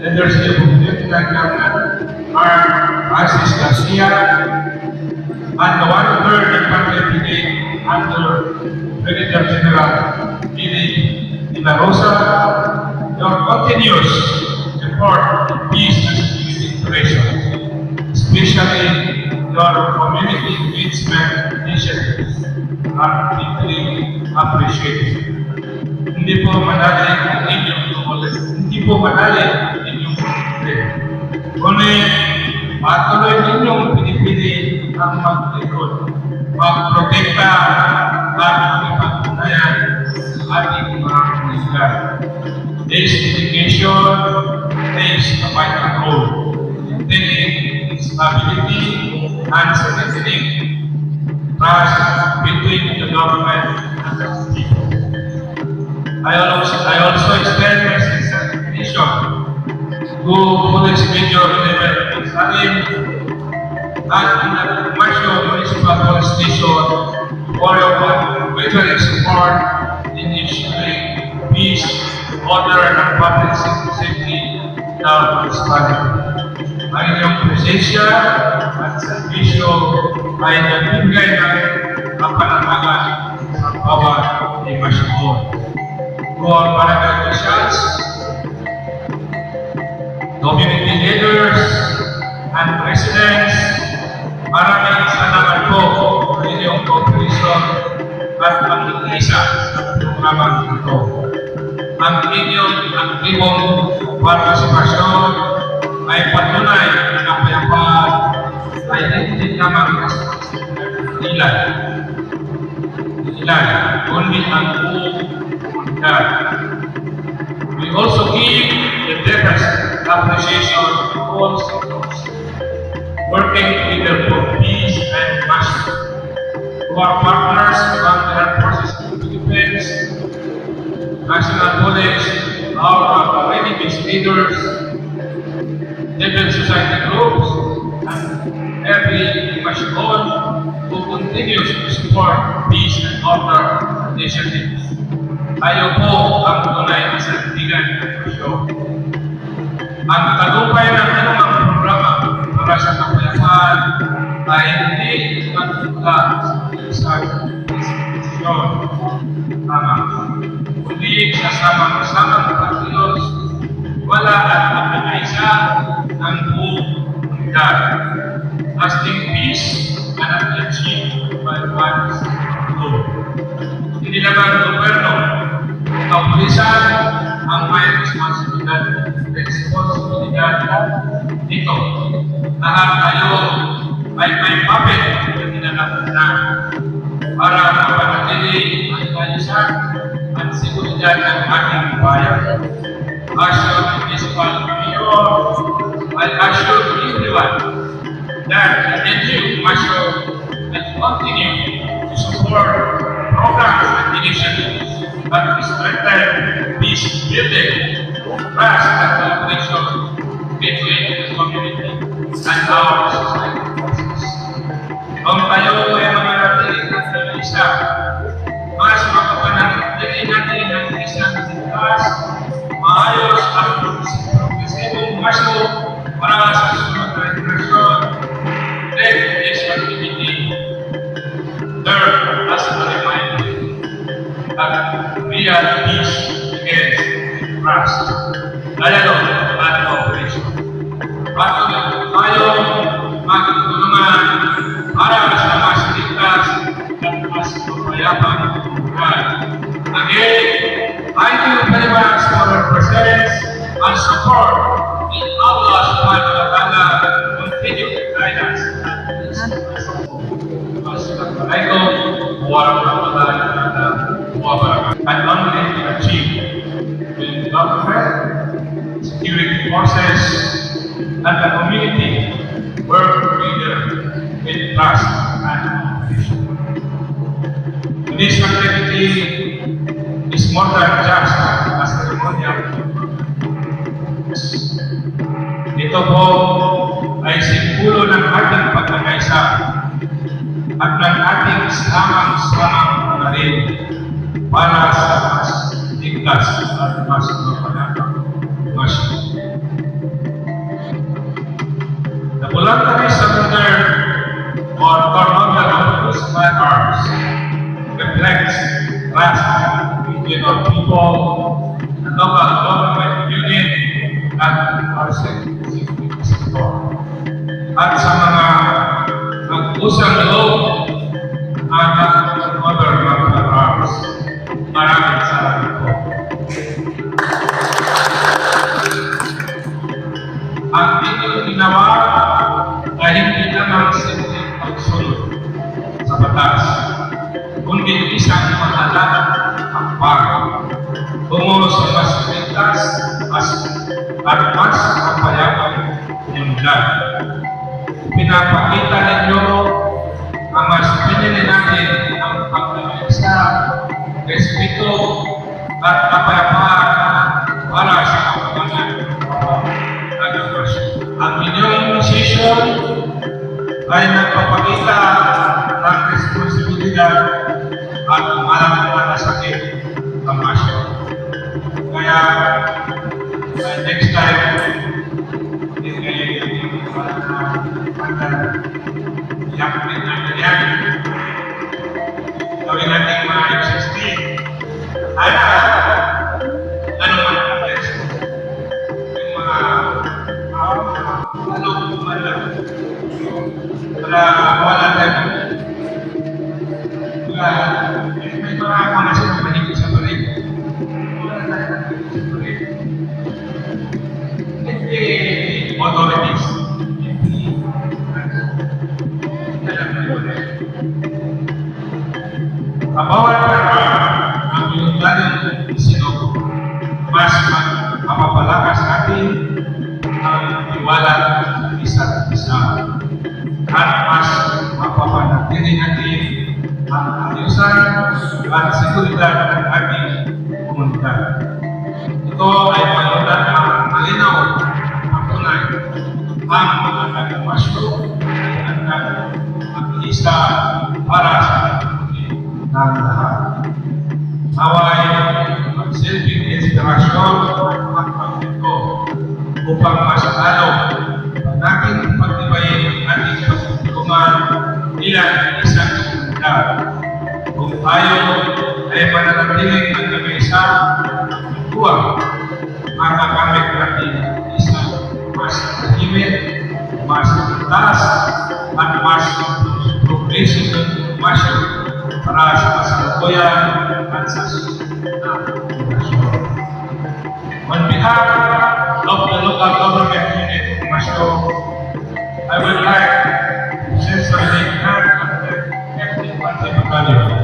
leadership of Lieutenant Governor Francis Garcia, and the 1/3 Infantry Brigade under Brigadier General Billy De La Rosa, your continuous effort in peace and security operations, especially your community engagement initiatives, are deeply appreciated. Hindi po madali ang inyong ngunit patuloy ninyong pinipili ang maglikod, magprotekta at magpagpunayan sa ating mga komunidad. This dedication plays a vital role in maintaining stability and strengthening trust between the government and the people. I also extend my sincere appreciation to Police Major Level Salim at the Commercial Municipal Police Station for your unwavering support in ensuring peace, order, and public safety in our municipality. Ang inyong presensya at servisyo ay nagbibigay ng kapanawagan sa bawat limasyon. To our barangay officials, community leaders, and residents, maraming salamat po sa inyong cooperation at pag-iisa sa programang ito. Ang inyong aktibong partisipasyon ay patunay na kapayapaan ay hindi lamang ilan, kundi ang buong komunidad. We also give the deepest appreciation to all sectors working together for peace and justice. To our partners from the Armed Forces of Defense, National Police, our ready-based leaders, civil society groups, and every Mashigon who continues to support peace and order initiatives. Tayo po ang tunay na sandigan ng Masyo. Ang tagumpay ng anumang programa para sa kapayapaan ay hindi magtutla sa isang desisyon. Kundi sa samang-samang pagkilos, wala at magkakaisa ang buong komunidad. Lasting peace cannot achieve by one's own. Hindi naman gobyerno, kapulisan ang may responsibilidad dito. Lahat tayo ay may papel na ginagawa para mapanatili ang kalisan at seguridad ng ating bayan. As your municipal mayor, I assure everyone that the NGO Masyo will continue to support programs and initiatives that strengthen peace building, trust and cooperation between the community and our society forces. Kung tayo ay mananatiling natin isa, mas makapanatili natin ang isang sitas, maayos at progresibong Masyo para sa susunod na generasyon. Then, this activity serve as a reminder that real peace begins with trust, dialogue, and cooperation. Patuloy tayo magtutulungan para sa mas ligtas at mas mapayapang komunidad. Again, thank you very much for your presence and support in Allah subhanahu wa ta'ala continued guidance. Assalamualaikum warahmatullahi wabarakatuh. And only to achieve will the government, security forces, and the community work together with trust and cooperation. This activity is more than just a ceremonial. Ito po ay simbolo ng ating pagkakaisa at ng ating samang-samang pangarin para sa mas ligtas at mas mapayapang Masyo. of people, the local government unit, at RCEP at sa mga nag-usang loob at other local arms. Maraming salamat po. Ang inyong ginawa ay hindi lamang simpleng pagsunod sa batas, kundi isang mahalagang hakbang tungo sa mas ligtas at mas mapayapang komunidad. Pinapakita ninyo ang mas pinili natin ang pagkakaisa, respeto at kapayapaan para sa kapakanan. Ang inyong session ay nagpapakita ng responsibilidad at malasakit ang masyo. Kaya next time, i-upgrade natin yan. Gawin natin mga M16. Ano man ang test? Yung mga man lang. Para wala tayo. May mga mga silang mahigit sa balik. Wala tayo mahigit sa balik. Hindi authorities. Bawat ang pinagdaling isinog, mas mapapalakas natin ang tiwala ng isa't isa at mas mapapanatili natin ang ayusan at seguridad ng ating komunidad. Ito ay panulat ng malinaw ang tunay ang mga nagmasyo at nag-isa para sa ng lahat. Naway magsilbing inspirasyon at pagpito upang mas lalo natin pagtibayin ang ating pagtutulungan bilang isang komunidad. Kung tayo ay mananatiling nagkakaisa at tuwang, makakamit natin isang mas tahimik, mas taas at mas progressive masyo para sa kasalukuyan at sa susunod na henerasyon. On behalf of the local government unit of Masyo, I would like to sincerely thank the 15th Battalion